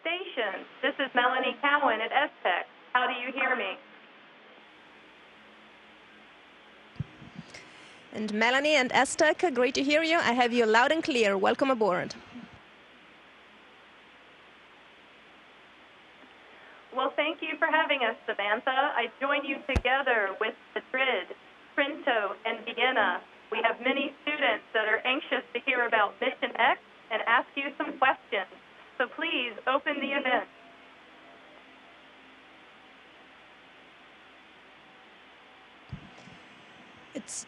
station. This is Melanie Cowan at ESTEC. How do you hear me? And Melanie and ESTEC, great to hear you. I have you loud and clear. Welcome aboard. Well, thank you for having us, Samantha. I join you together with Madrid, Trento, and Vienna. We have many students that are anxious to hear about Mission X and ask you some questions. So please open the event.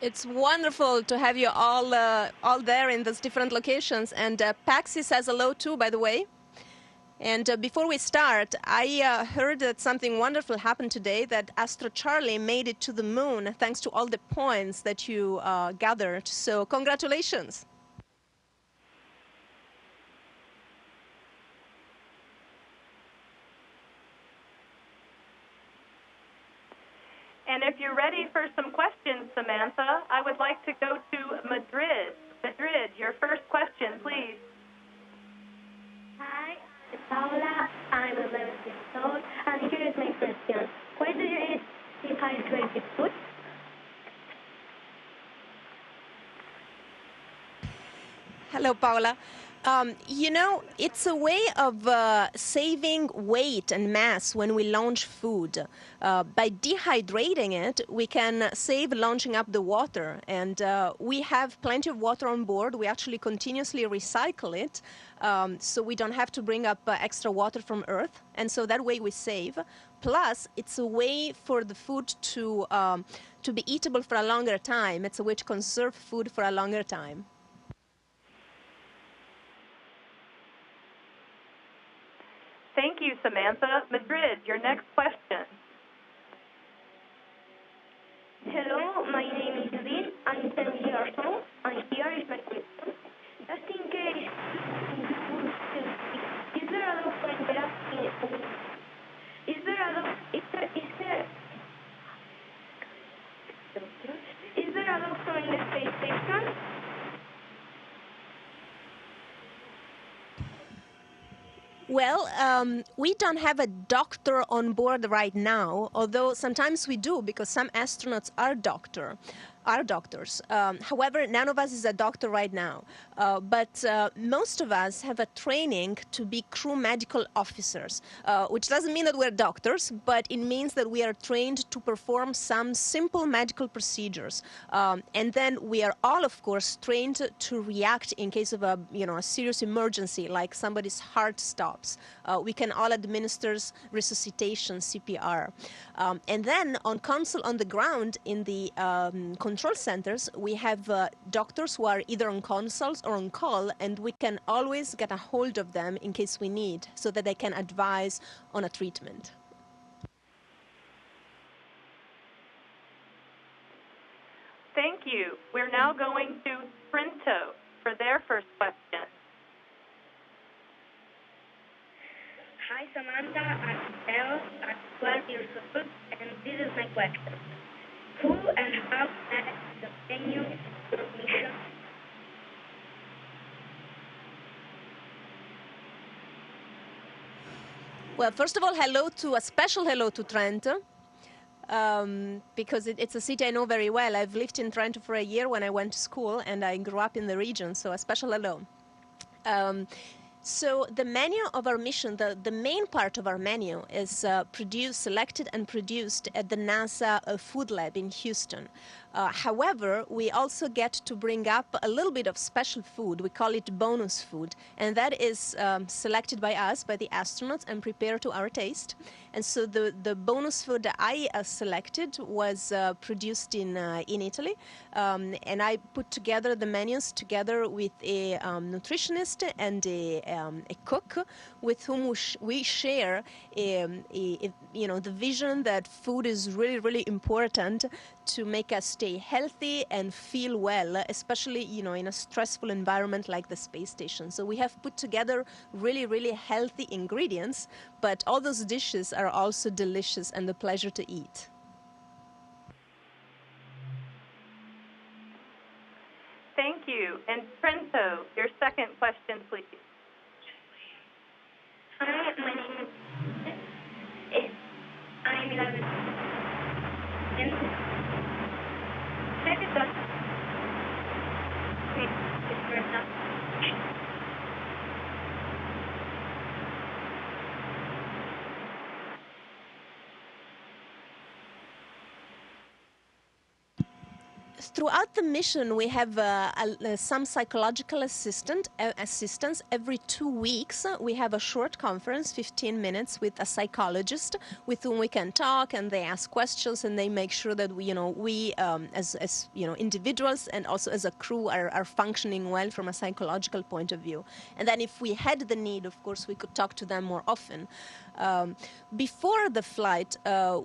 It's wonderful to have you all there in those different locations. And Paxi says hello too, by the way. And before we start, I heard that something wonderful happened today, that Astro Charlie made it to the moon thanks to all the points that you gathered. So congratulations. And if you're ready for some questions, Samantha, I would like to go to Madrid. Madrid, your first question, please. Hi, it's Paula. I'm 11 years old, and here is my question. Why do you eat dehydrated food? Hello, Paula. You know, it's a way of saving weight and mass when we launch food. By dehydrating it, we can save launching up the water. And we have plenty of water on board. We actually continuously recycle it, so we don't have to bring up extra water from Earth. And so that way we save. Plus, it's a way for the food to be eatable for a longer time. It's a way to conserve food for a longer time. Thank you, Samantha. Madrid, your next question. Hello, my name is Judith. I'm 10 years old, and here is my question. Just in case is there a doctor in the space station? Well, we don't have a doctor on board right now, although sometimes we do, because some astronauts are doctors. However, none of us is a doctor right now. But most of us have a training to be crew medical officers, which doesn't mean that we're doctors, but it means that we are trained to perform some simple medical procedures. And then we are all, of course, trained to react in case of a serious emergency, like somebody's heart stops. We can all administer resuscitation, CPR. And then on console on the ground in the control centers, we have doctors who are either on consoles or on call, and we can always get a hold of them in case we need, so that they can advise on a treatment. Thank you. We're now going to Trento for their first question. Hi, Samantha. I'm Theo. I'm 12 years old, and this is my question. Who and how managed the menu for mission? Well, first of all, a special hello to Trento, because it's a city I know very well. I've lived in Trento for a year when I went to school, and I grew up in the region, so a special hello. So the menu of our mission, the main part of our menu is selected and produced at the NASA Food Lab in Houston. However, we also get to bring up a little bit of special food. We call it bonus food, and that is selected by us, by the astronauts, and prepared to our taste. And so the bonus food that I selected was produced in Italy, and I put together the menus together with a nutritionist and a cook with whom we share the vision that food is really, really important to make us stay healthy and feel well, especially in a stressful environment like the space station. So we have put together really, really healthy ingredients, but all those dishes are also delicious and a pleasure to eat. Thank you. And Trento, your second question, please. Hi, my Throughout the mission, we have some psychological assistance. Every 2 weeks, we have a short conference, 15 minutes, with a psychologist with whom we can talk, and they ask questions, and they make sure that we as individuals and also as a crew are functioning well from a psychological point of view. And then if we had the need, of course, we could talk to them more often. Before the flight,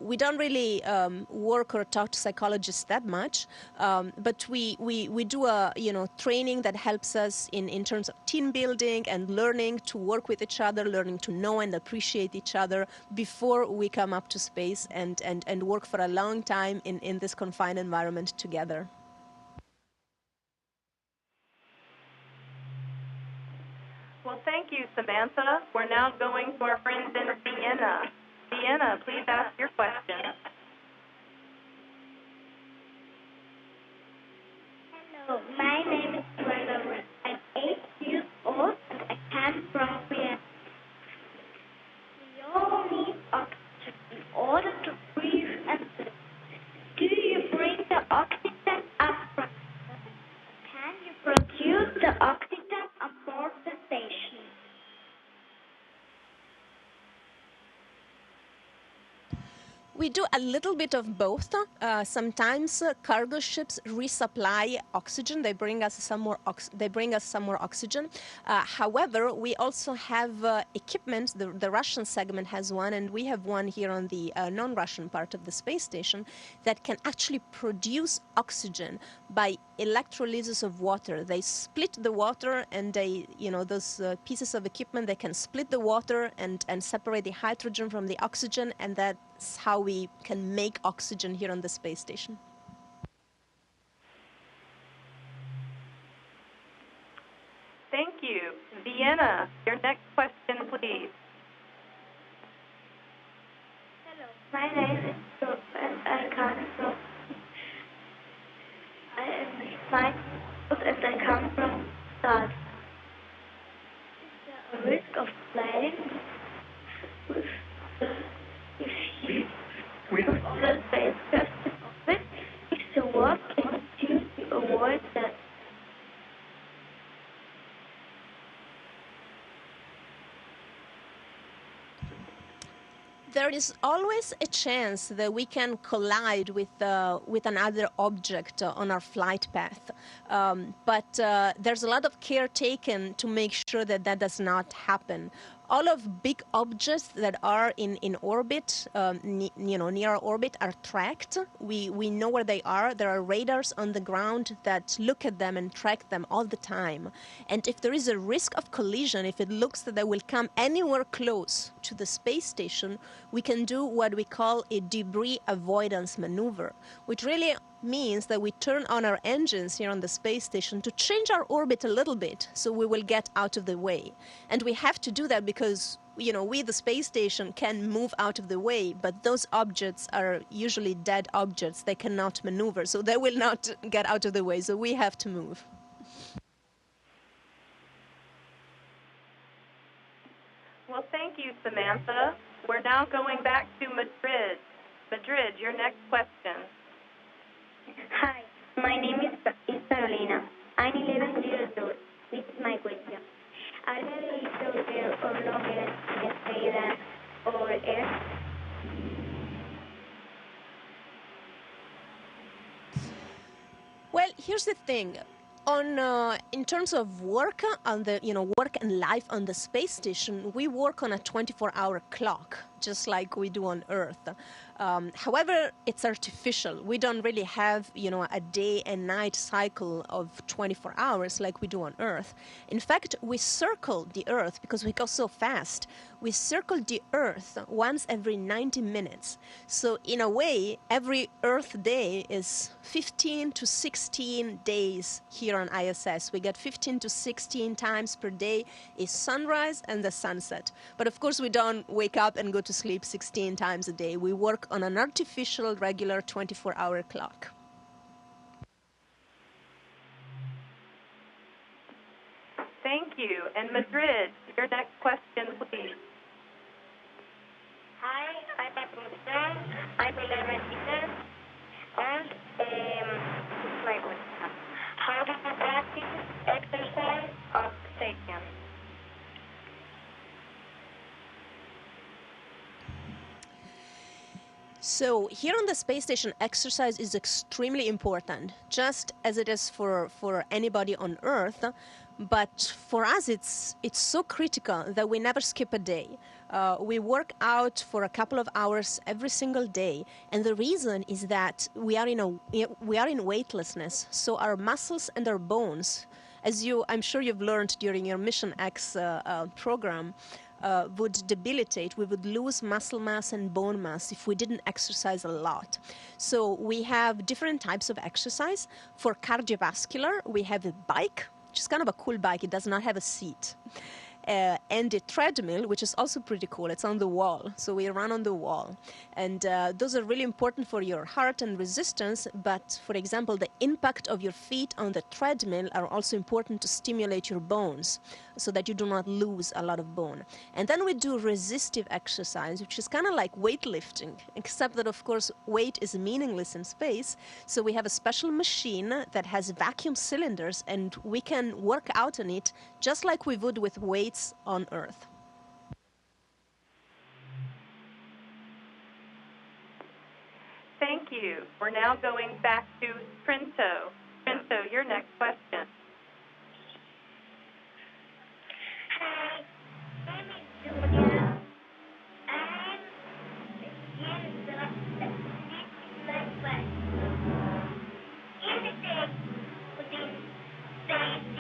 we don't really work or talk to psychologists that much, but we do a training that helps us in terms of team building and learning to work with each other, learning to know and appreciate each other before we come up to space and work for a long time in this confined environment together. Well, thank you, Samantha. We're now going to our friends in Vienna. Vienna, please ask your question. Hello, my name is Guadalupe. I'm 8 years old and I come from Vienna. We all need oxygen in order to breathe and live. Do you bring the oxygen up from Earth? Can you produce the oxygen on board the station? We do a little bit of both. Sometimes cargo ships resupply oxygen. They bring us some more oxygen. However, we also have equipment. The Russian segment has one, and we have one here on the non-Russian part of the space station that can actually produce oxygen by electrolysis of water. They split the water, and those pieces of equipment, they can split the water and separate the hydrogen from the oxygen, and that's how we can make oxygen here on the space station. Thank you. Vienna, your next question, please. Hello, my name is Brooke and I come from Stad. Is there a risk of flying with the spacecraft in orbit? If so, what can you do to avoid that? There is always a chance that we can collide with another object on our flight path, but there's a lot of care taken to make sure that does not happen. All of big objects that are in orbit, near our orbit, are tracked. We know where they are. There are radars on the ground that look at them and track them all the time. And if there is a risk of collision, if it looks that they will come anywhere close to the space station, we can do what we call a debris avoidance maneuver, which really means that we turn on our engines here on the space station to change our orbit a little bit so we will get out of the way. And we have to do that because we, the space station, can move out of the way, but those objects are usually dead objects. They cannot maneuver, so they will not get out of the way, so we have to move. Well, thank you, Samantha. We're now going back to Madrid. Madrid, your next question. Hi, my name is Carolina. I'm 11 years old. This is my question. Are there little or longer estrellas over Earth? Well, here's the thing. In terms of work on the work and life on the space station, we work on a 24-hour clock, just like we do on Earth. However, it's artificial. We don't really have a day and night cycle of 24 hours like we do on Earth. In fact, we circle the Earth because we go so fast. We circle the Earth once every 90 minutes. So in a way, every Earth day is 15 to 16 days here on ISS. We get 15 to 16 times per day is sunrise and the sunset. But of course, we don't wake up and go to sleep 16 times a day. We work on an artificial, regular 24-hour clock. Thank you. And Madrid, your next question, please. Hi, I'm Apuntan. I'm 11 years and my So here on the space station, exercise is extremely important, just as it is for anybody on Earth. But for us, it's so critical that we never skip a day. We work out for a couple of hours every single day, and the reason is that we are in weightlessness. So our muscles and our bones, I'm sure you've learned during your Mission X program, would debilitate. We would lose muscle mass and bone mass if we didn't exercise a lot. So we have different types of exercise. For cardiovascular, we have a bike, which is kind of a cool bike. It does not have a seat. And a treadmill, which is also pretty cool. It's on the wall, so we run on the wall. And those are really important for your heart and resistance, but for example, the impact of your feet on the treadmill are also important to stimulate your bones so that you do not lose a lot of bone. And then we do resistive exercise, which is kind of like weightlifting, except that, of course, weight is meaningless in space. So we have a special machine that has vacuum cylinders, and we can work out on it just like we would with weights on Earth. Thank you. We're now going back to Trinto. Trinto, your next question. Hi, my name is Julia. I'm in the next class. Anything within basic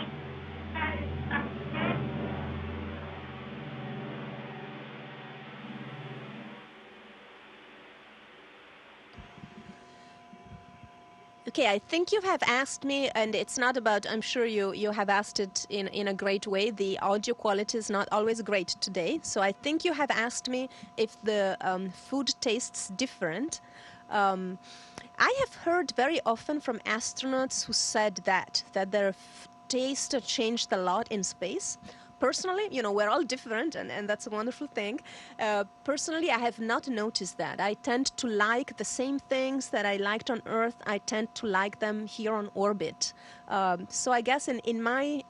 Okay, I think you have asked me, and it's not about, I'm sure you have asked it in a great way. The audio quality is not always great today. So I think you have asked me if the food tastes different. I have heard very often from astronauts who said that their taste changed a lot in space. Personally, we're all different, and that's a wonderful thing. Personally, I have not noticed that. I tend to like the same things that I liked on Earth. I tend to like them here on orbit. So I guess in my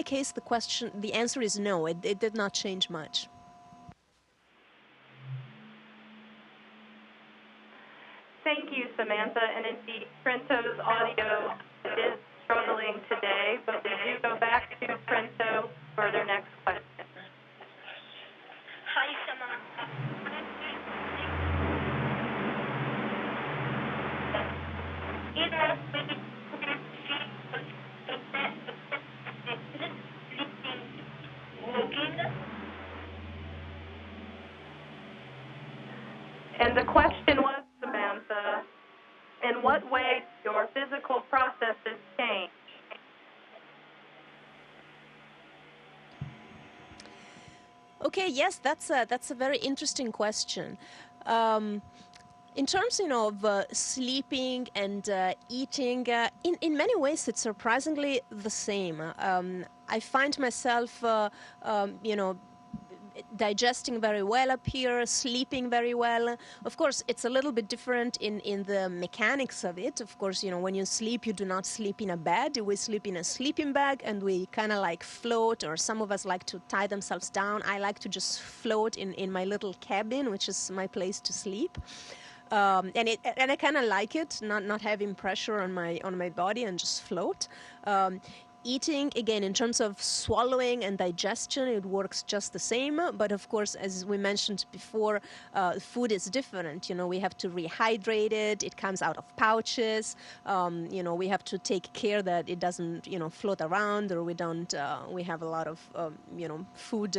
case, the answer is no. It did not change much. Thank you, Samantha. And indeed, Trinto's audio is struggling today, but we do go back to Trinto for their next question. Hi, Samantha. And the question was, Samantha, in what way do your physical processes change? Okay, yes, that's a very interesting question. In terms, of sleeping and eating, in many ways, it's surprisingly the same. I find myself, digesting very well up here, sleeping very well. Of course, it's a little bit different in the mechanics of it. Of course, when you sleep, you do not sleep in a bed. We sleep in a sleeping bag, and we kind of like float, or some of us like to tie themselves down. I like to just float in my little cabin, which is my place to sleep. And I kind of like it, not having pressure on my body and just float. Eating, again, in terms of swallowing and digestion, it works just the same. But of course, as we mentioned before, food is different. We have to rehydrate it. It comes out of pouches. We have to take care that it doesn't, float around, or we have a lot of, food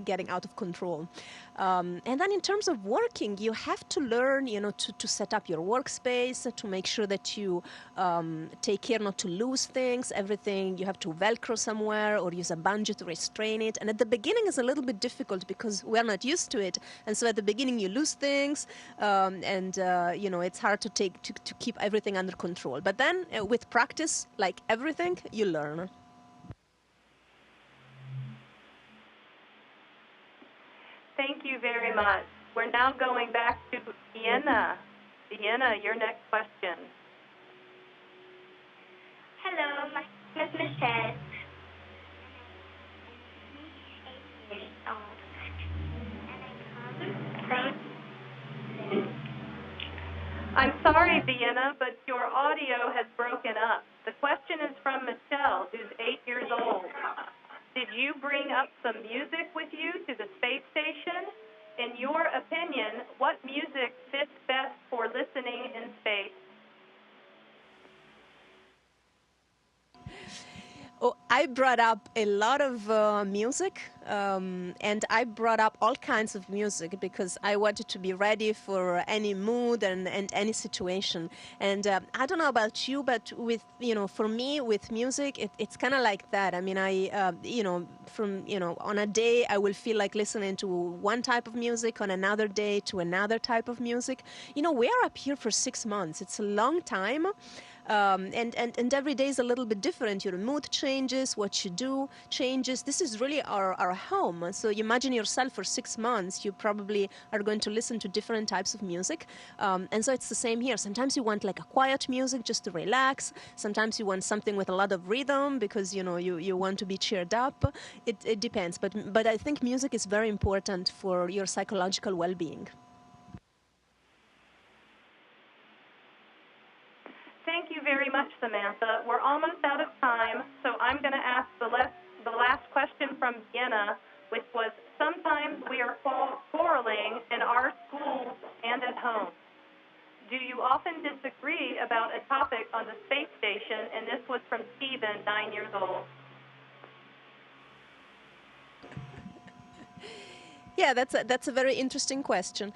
getting out of control. And then in terms of working, you have to learn, to set up your workspace, to make sure that you take care not to lose things, everything. You have to Velcro somewhere or use a bungee to restrain it. And at the beginning, it's a little bit difficult because we're not used to it. And so at the beginning, you lose things, and it's hard to keep everything under control. But then with practice, like everything, you learn. Thank you very much. We're now going back to Vienna. Vienna, your next question. Hello, my name is Michelle. And I come from Sorry, Vienna, but your audio has broken up. The question is from Michelle, who's 8 years old. Did you bring up some music with you to the space station? In your opinion, what music fits best for listening in space? Oh, I brought up a lot of music, and I brought up all kinds of music because I wanted to be ready for any mood and any situation. And I don't know about you, but with for me with music, it's kind of like that. I mean, on a day I will feel like listening to one type of music, on another day to another type of music. We are up here for 6 months. It's a long time. And every day is a little bit different. Your mood changes, what you do changes. This is really our home. So you imagine yourself for 6 months, you probably are going to listen to different types of music. And so it's the same here. Sometimes you want like a quiet music just to relax. Sometimes you want something with a lot of rhythm because, you want to be cheered up. It depends. But I think music is very important for your psychological well-being. Thank you very much, Samantha. We're almost out of time, so I'm going to ask the last question from Vienna, which was, sometimes we are quarreling in our schools and at home. Do you often disagree about a topic on the space station? And this was from Stephen, 9 years old. Yeah, that's a very interesting question.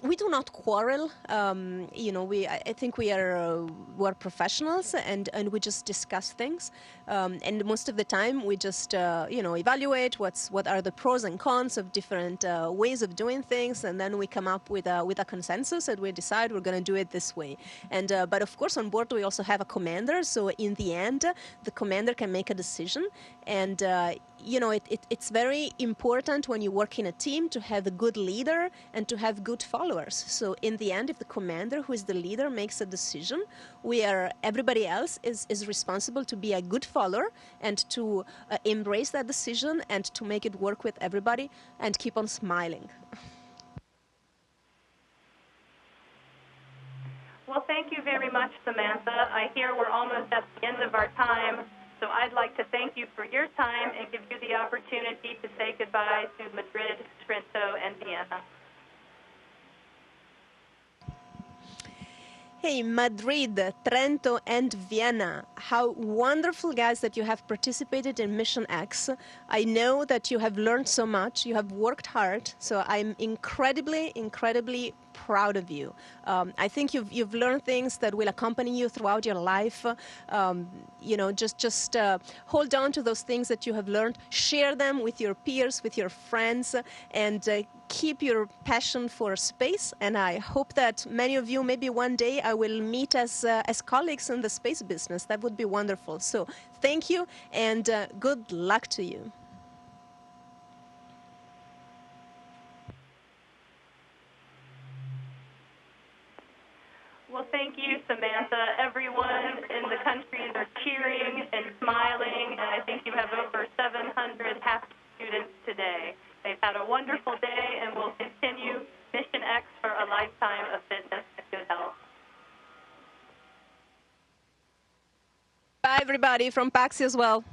We do not quarrel. I think we're professionals and we just discuss things. And most of the time we just evaluate what are the pros and cons of different ways of doing things, and then we come up with a consensus and we decide we're going to do it this way. And but of course on board we also have a commander. So in the end, the commander can make a decision. And it's very important when you work in a team to have a good leader and to have good followers. So in the end, if the commander, who is the leader, makes a decision, everybody else is responsible to be a good follower and to embrace that decision and to make it work with everybody and keep on smiling. Well, thank you very much, Samantha. I hear we're almost at the end of our time. So I'd like to thank you for your time and give you the opportunity to say goodbye to Madrid, Trento, and Vienna. Hey, Madrid, Trento, and Vienna. How wonderful, guys, that you have participated in Mission X. I know that you have learned so much. You have worked hard. So I'm incredibly, incredibly proud of you. I think you've learned things that will accompany you throughout your life. Just hold on to those things that you have learned. Share them with your peers, with your friends, and keep your passion for space. And I hope that many of you, maybe one day, I will meet as colleagues in the space business. That would be wonderful. So thank you, and good luck to you. Well, thank you, Samantha. Everyone in the countries are cheering and smiling, and I think you have over 700 happy students today. They've had a wonderful day and will continue Mission X for a lifetime of fitness and good health. Bye, everybody, from Paxi as well.